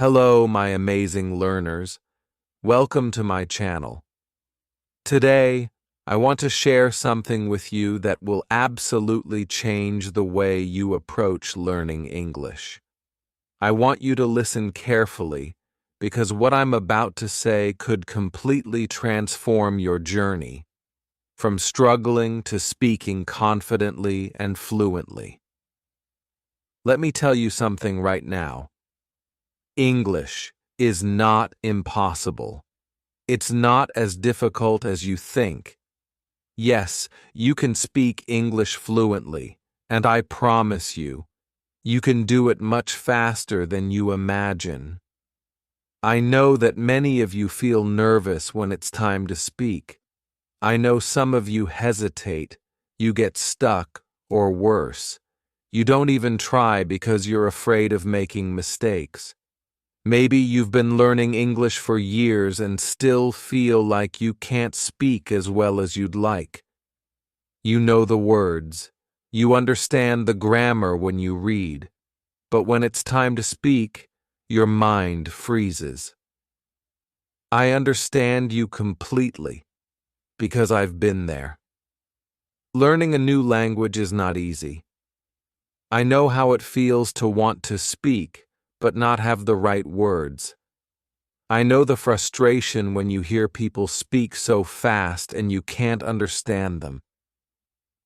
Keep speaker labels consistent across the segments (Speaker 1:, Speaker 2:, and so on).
Speaker 1: Hello, my amazing learners. Welcome to my channel. Today, I want to share something with you that will absolutely change the way you approach learning English. I want you to listen carefully because what I'm about to say could completely transform your journey from struggling to speaking confidently and fluently. Let me tell you something right now. English is not impossible. It's not as difficult as you think. Yes, you can speak English fluently, and I promise you, you can do it much faster than you imagine. I know that many of you feel nervous when it's time to speak. I know some of you hesitate, you get stuck, or worse, you don't even try because you're afraid of making mistakes. Maybe you've been learning English for years and still feel like you can't speak as well as you'd like. You know the words, you understand the grammar when you read, but when it's time to speak, your mind freezes. I understand you completely, because I've been there. Learning a new language is not easy. I know how it feels to want to speak, but not have the right words. I know the frustration when you hear people speak so fast and you can't understand them.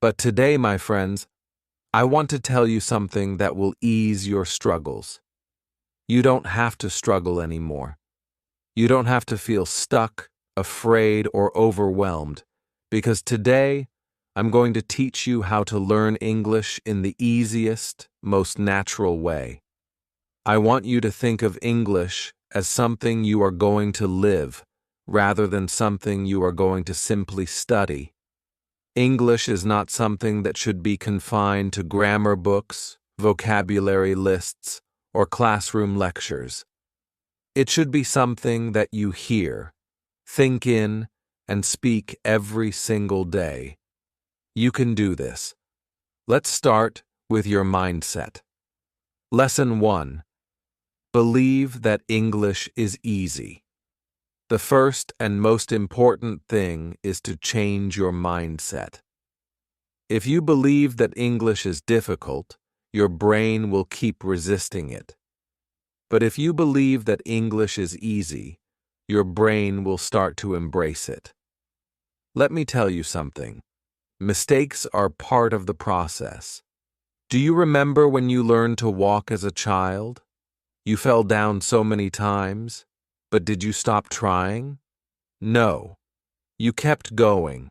Speaker 1: But today, my friends, I want to tell you something that will ease your struggles. You don't have to struggle anymore. You don't have to feel stuck, afraid, or overwhelmed, because today, I'm going to teach you how to learn English in the easiest, most natural way. I want you to think of English as something you are going to live, rather than something you are going to simply study. English is not something that should be confined to grammar books, vocabulary lists, or classroom lectures. It should be something that you hear, think in, and speak every single day. You can do this. Let's start with your mindset. Lesson 1. Believe that English is easy. The first and most important thing is to change your mindset. If you believe that English is difficult, your brain will keep resisting it. But if you believe that English is easy, your brain will start to embrace it. Let me tell you something. Mistakes are part of the process. Do you remember when you learned to walk as a child? You fell down so many times, but did you stop trying? No. You kept going,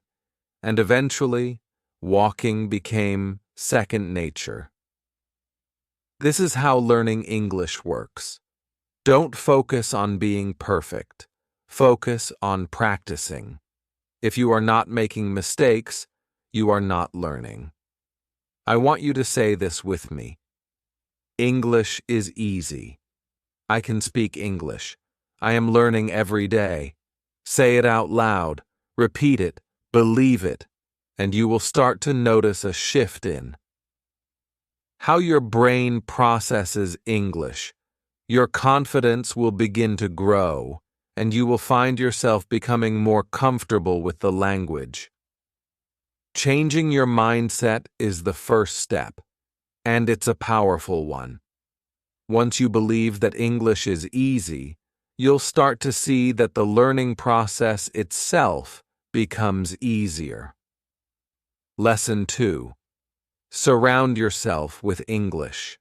Speaker 1: and eventually, walking became second nature. This is how learning English works. Don't focus on being perfect. Focus on practicing. If you are not making mistakes, you are not learning. I want you to say this with me. English is easy. I can speak English. I am learning every day. Say it out loud, repeat it, believe it, and you will start to notice a shift in how your brain processes English. Your confidence will begin to grow, and you will find yourself becoming more comfortable with the language. Changing your mindset is the first step, and it's a powerful one. Once you believe that English is easy, you'll start to see that the learning process itself becomes easier. Lesson 2. Surround yourself with English.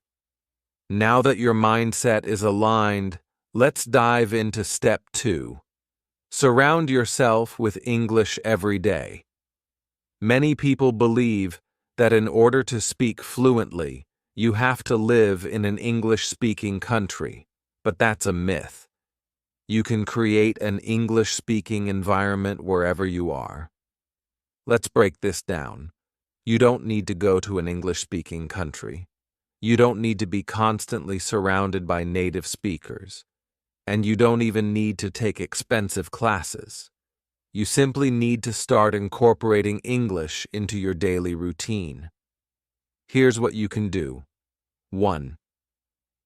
Speaker 1: Now that your mindset is aligned, let's dive into step 2. Surround yourself with English every day. Many people believe that in order to speak fluently, you have to live in an English-speaking country, but that's a myth. You can create an English-speaking environment wherever you are. Let's break this down. You don't need to go to an English-speaking country. You don't need to be constantly surrounded by native speakers. And you don't even need to take expensive classes. You simply need to start incorporating English into your daily routine. Here's what you can do. 1.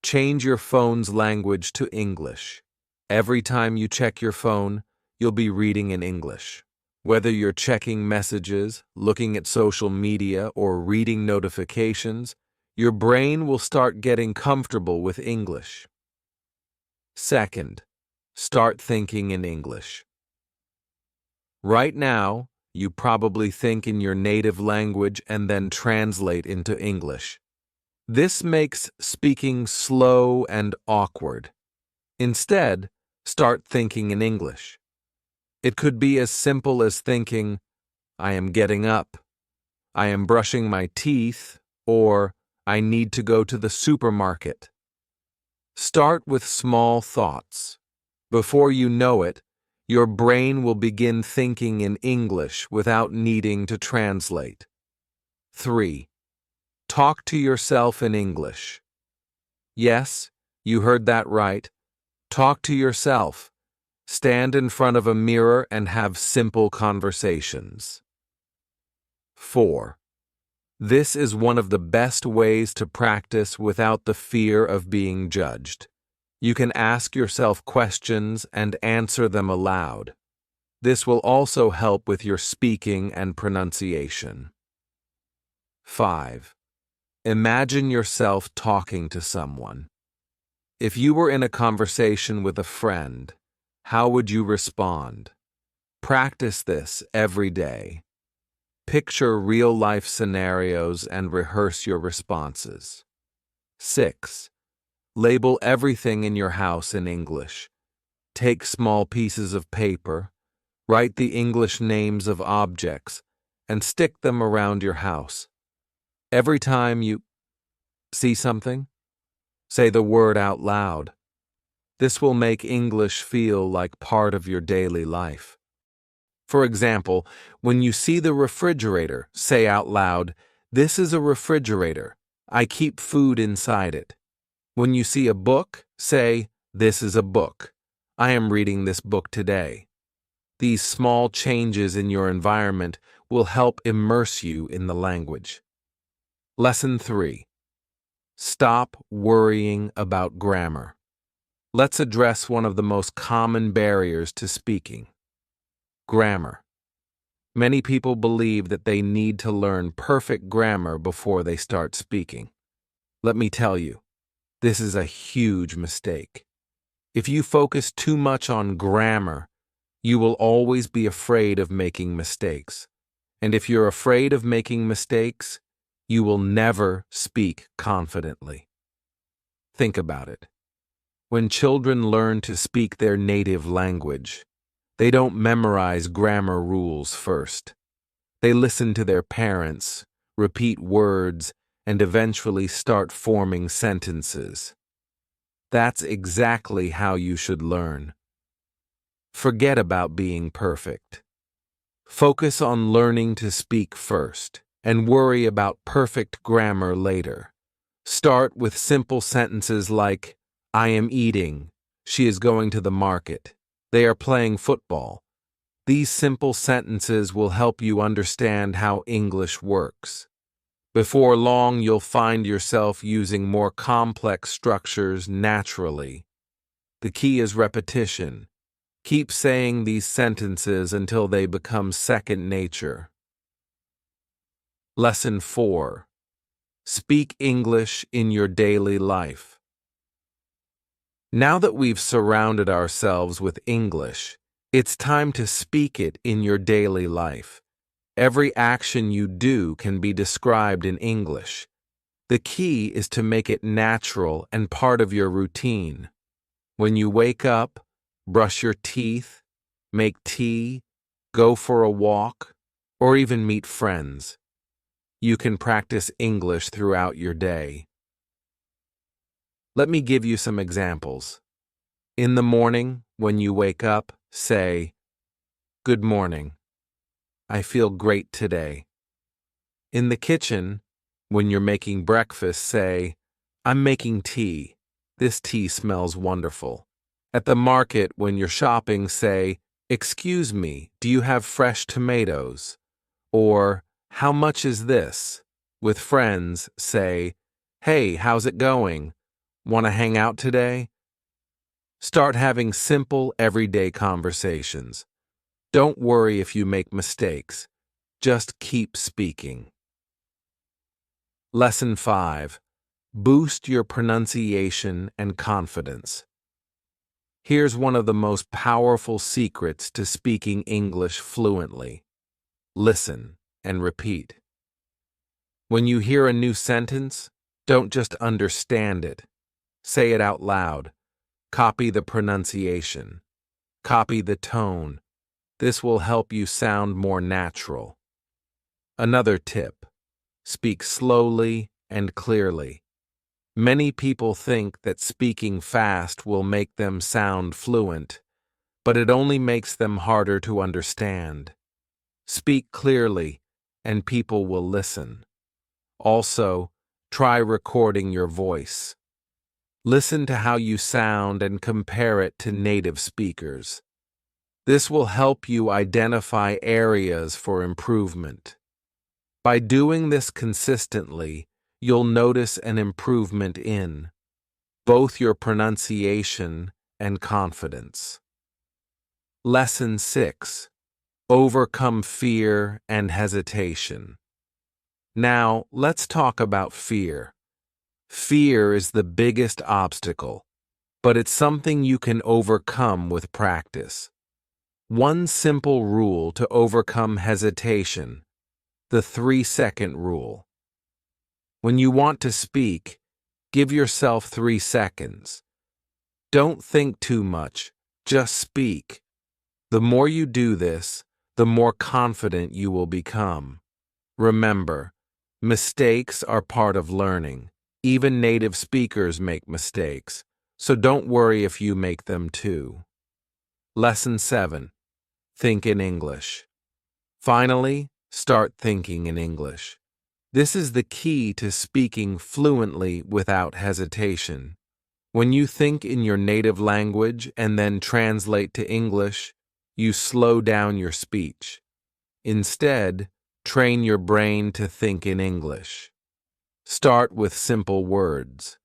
Speaker 1: Change your phone's language to English. Every time you check your phone, you'll be reading in English. Whether you're checking messages, looking at social media, or reading notifications, your brain will start getting comfortable with English. Second, start thinking in English. Right now, you probably think in your native language and then translate into English. This makes speaking slow and awkward. Instead, start thinking in English. It could be as simple as thinking, I am getting up, I am brushing my teeth, or I need to go to the supermarket. Start with small thoughts. Before you know it, your brain will begin thinking in English without needing to translate. 3. Talk to yourself in English. Yes, you heard that right. Talk to yourself. Stand in front of a mirror and have simple conversations. 4. This is one of the best ways to practice without the fear of being judged. You can ask yourself questions and answer them aloud. This will also help with your speaking and pronunciation. 5. Imagine yourself talking to someone. If you were in a conversation with a friend, how would you respond? Practice this every day. Picture real-life scenarios and rehearse your responses. 6. Label everything in your house in English. Take small pieces of paper, write the English names of objects, and stick them around your house. Every time you see something, say the word out loud. This will make English feel like part of your daily life. For example, when you see the refrigerator, say out loud, "This is a refrigerator. I keep food inside it." When you see a book, say, "This is a book. I am reading this book today." These small changes in your environment will help immerse you in the language. Lesson 3. Stop worrying about grammar. Let's address one of the most common barriers to speaking: grammar. Many people believe that they need to learn perfect grammar before they start speaking. Let me tell you, this is a huge mistake. If you focus too much on grammar, you will always be afraid of making mistakes. And if you're afraid of making mistakes, you will never speak confidently. Think about it. When children learn to speak their native language, they don't memorize grammar rules first. They listen to their parents, repeat words, and eventually start forming sentences. That's exactly how you should learn. Forget about being perfect. Focus on learning to speak first, and worry about perfect grammar later. Start with simple sentences like, I am eating, she is going to the market, they are playing football. These simple sentences will help you understand how English works. Before long, you'll find yourself using more complex structures naturally. The key is repetition. Keep saying these sentences until they become second nature. Lesson 4. Speak English in your daily life. Now that we've surrounded ourselves with English, it's time to speak it in your daily life. Every action you do can be described in English. The key is to make it natural and part of your routine. When you wake up, brush your teeth, make tea, go for a walk, or even meet friends, you can practice English throughout your day. Let me give you some examples. In the morning, when you wake up, say, Good morning. I feel great today. In the kitchen, when you're making breakfast, say, I'm making tea. This tea smells wonderful. At the market, when you're shopping, say, Excuse me, do you have fresh tomatoes? Or, How much is this? With friends, say, Hey, how's it going? Want to hang out today? Start having simple, everyday conversations. Don't worry if you make mistakes. Just keep speaking. Lesson 5. Boost your pronunciation and confidence. Here's one of the most powerful secrets to speaking English fluently. Listen and repeat. When you hear a new sentence, don't just understand it. Say it out loud. Copy the pronunciation. Copy the tone. This will help you sound more natural. Another tip: speak slowly and clearly. Many people think that speaking fast will make them sound fluent, but it only makes them harder to understand. Speak clearly, and people will listen. Also, try recording your voice. Listen to how you sound and compare it to native speakers. This will help you identify areas for improvement. By doing this consistently, you'll notice an improvement in both your pronunciation and confidence. Lesson 6. Overcome fear and hesitation. Now, let's talk about fear. Fear is the biggest obstacle, but it's something you can overcome with practice. One simple rule to overcome hesitation: the 3-second rule. When you want to speak, give yourself 3 seconds. Don't think too much, just speak. The more you do this, the more confident you will become. Remember, mistakes are part of learning. Even native speakers make mistakes, so don't worry if you make them too. Lesson 7. Think in English. Finally, start thinking in English. This is the key to speaking fluently without hesitation. When you think in your native language and then translate to English, you slow down your speech. Instead, train your brain to think in English. Start with simple words.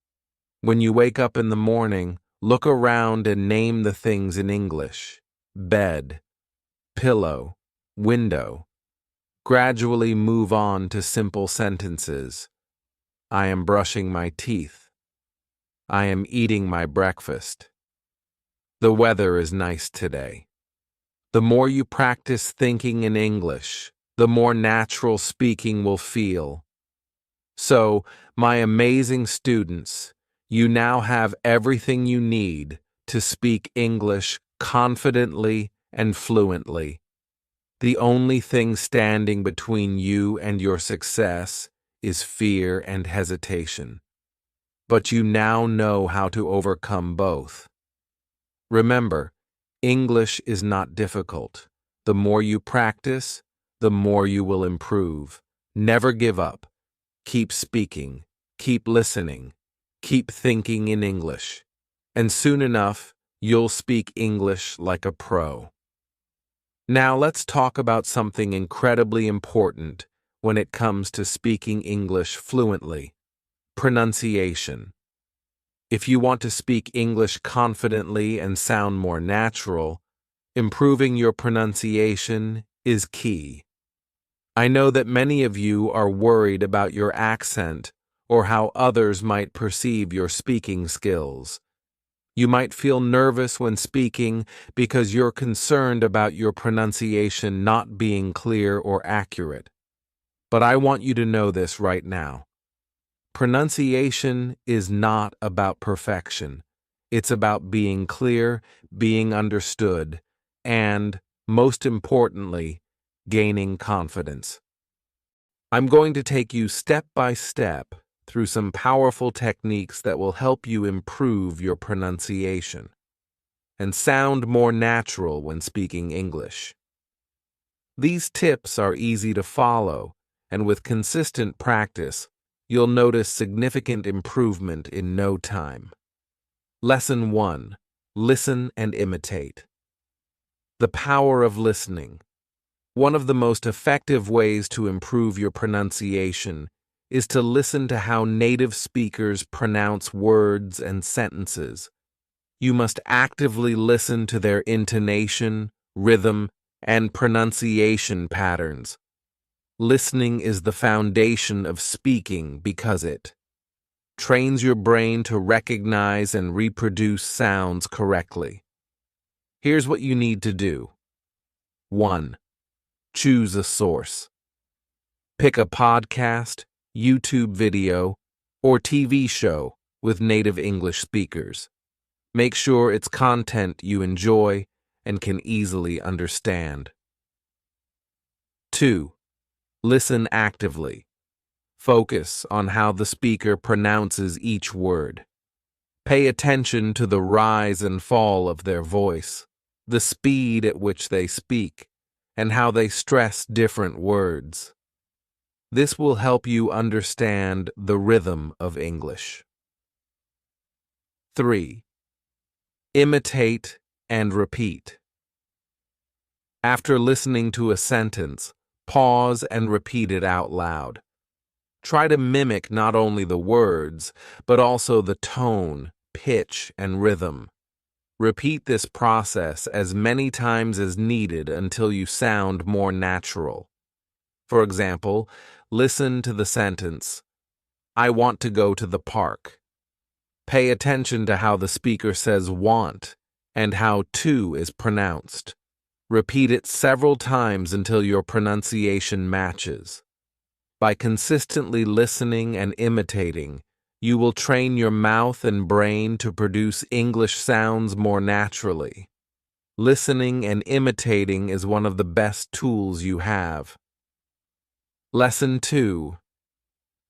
Speaker 1: When you wake up in the morning, look around and name the things in English: bed, pillow, window. Gradually move on to simple sentences. I am brushing my teeth. I am eating my breakfast. The weather is nice today. The more you practice thinking in English, the more natural speaking will feel. So, my amazing students, you now have everything you need to speak English confidently and fluently. The only thing standing between you and your success is fear and hesitation. But you now know how to overcome both. Remember, English is not difficult. The more you practice, the more you will improve. Never give up. Keep speaking. Keep listening. Keep thinking in English. And soon enough, you'll speak English like a pro. Now let's talk about something incredibly important when it comes to speaking English fluently: pronunciation. If you want to speak English confidently and sound more natural, improving your pronunciation is key. I know that many of you are worried about your accent or how others might perceive your speaking skills. You might feel nervous when speaking because you're concerned about your pronunciation not being clear or accurate. But I want you to know this right now. Pronunciation is not about perfection. It's about being clear, being understood, and, most importantly, gaining confidence. I'm going to take you step by step through some powerful techniques that will help you improve your pronunciation and sound more natural when speaking English. These tips are easy to follow, and with consistent practice, you'll notice significant improvement in no time. Lesson 1. Listen and imitate. The power of listening. One of the most effective ways to improve your pronunciation is to listen to how native speakers pronounce words and sentences. You must actively listen to their intonation, rhythm, and pronunciation patterns. Listening is the foundation of speaking because it trains your brain to recognize and reproduce sounds correctly. Here's what you need to do. 1. Choose a source. Pick a podcast, YouTube video, or TV show with native English speakers. Make sure it's content you enjoy and can easily understand. 2. Listen actively. Focus on how the speaker pronounces each word. Pay attention to the rise and fall of their voice, the speed at which they speak, and how they stress different words. This will help you understand the rhythm of English. 3. Imitate and repeat. After listening to a sentence, pause and repeat it out loud. Try to mimic not only the words, but also the tone, pitch, and rhythm. Repeat this process as many times as needed until you sound more natural. For example, listen to the sentence, "I want to go to the park." Pay attention to how the speaker says want and how to is pronounced. Repeat it several times until your pronunciation matches. By consistently listening and imitating, you will train your mouth and brain to produce English sounds more naturally. Listening and imitating is one of the best tools you have. Lesson 2.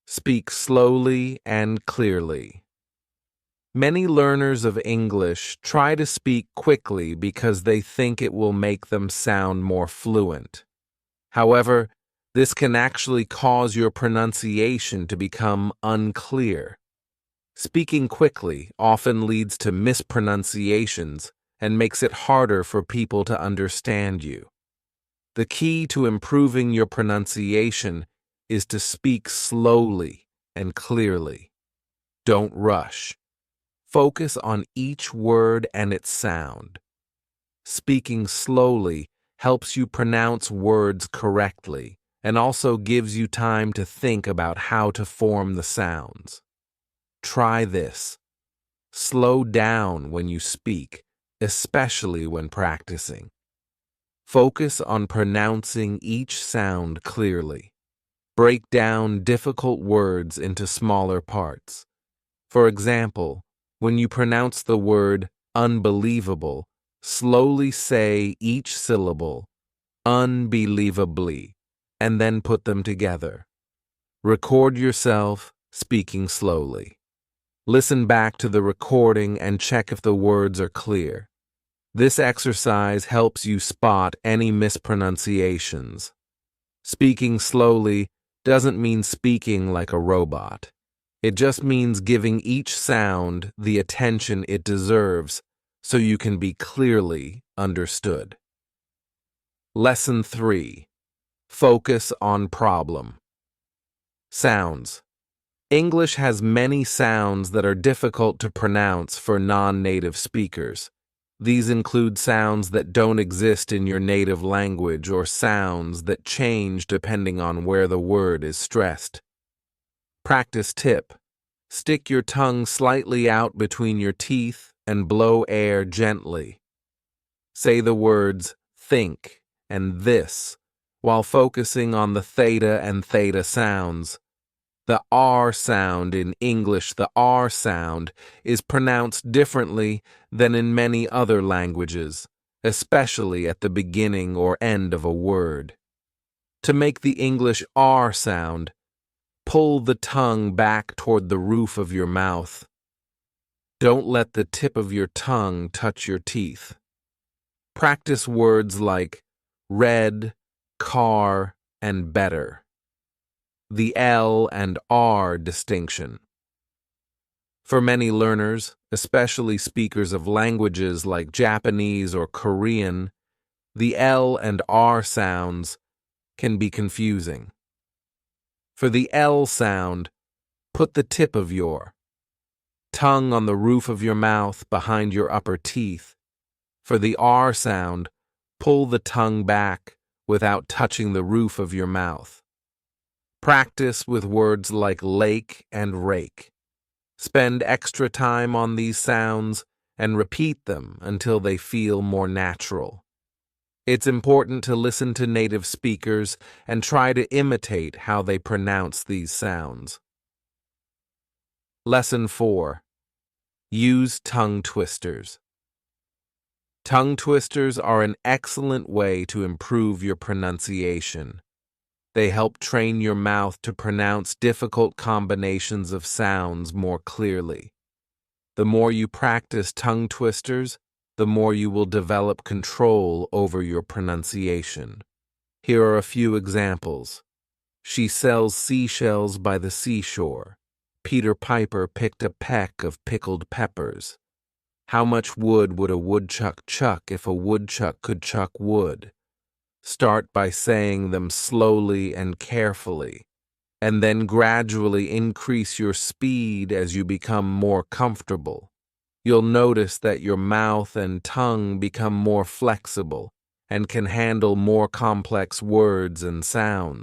Speaker 1: Speak slowly and clearly. Many learners of English try to speak quickly because they think it will make them sound more fluent. However, this can actually cause your pronunciation to become unclear. Speaking quickly often leads to mispronunciations and makes it harder for people to understand you. The key to improving your pronunciation is to speak slowly and clearly. Don't rush. Focus on each word and its sound. Speaking slowly helps you pronounce words correctly and also gives you time to think about how to form the sounds. Try this. Slow down when you speak, especially when practicing. Focus on pronouncing each sound clearly. Break down difficult words into smaller parts. For example, when you pronounce the word unbelievable, slowly say each syllable, unbelievably, and then put them together. Record yourself speaking slowly. Listen back to the recording and check if the words are clear. This exercise helps you spot any mispronunciations. Speaking slowly doesn't mean speaking like a robot. It just means giving each sound the attention it deserves so you can be clearly understood. Lesson 3. Focus on problem. Sounds. English has many sounds that are difficult to pronounce for non-native speakers. These include sounds that don't exist in your native language or sounds that change depending on where the word is stressed. Practice tip. Stick your tongue slightly out between your teeth and blow air gently. Say the words think and this while focusing on the theta and theta sounds. The R sound in English, the R sound, is pronounced differently than in many other languages, especially at the beginning or end of a word. To make the English R sound, pull the tongue back toward the roof of your mouth. Don't let the tip of your tongue touch your teeth. Practice words like red, car, and better. The L and R distinction. For many learners, especially speakers of languages like Japanese or Korean, the L and R sounds can be confusing. For the L sound, put the tip of your tongue on the roof of your mouth behind your upper teeth. For the R sound, pull the tongue back without touching the roof of your mouth. Practice with words like lake and rake. Spend extra time on these sounds and repeat them until they feel more natural. It's important to listen to native speakers and try to imitate how they pronounce these sounds. Lesson 4. Use tongue twisters. Tongue twisters are an excellent way to improve your pronunciation. They help train your mouth to pronounce difficult combinations of sounds more clearly. The more you practice tongue twisters, the more you will develop control over your pronunciation. Here are a few examples. She sells seashells by the seashore. Peter Piper picked a peck of pickled peppers. How much wood would a woodchuck chuck if a woodchuck could chuck wood? Start by saying them slowly and carefully, and then gradually increase your speed as you become more comfortable. You'll notice that your mouth and tongue become more flexible and can handle more complex words and sounds.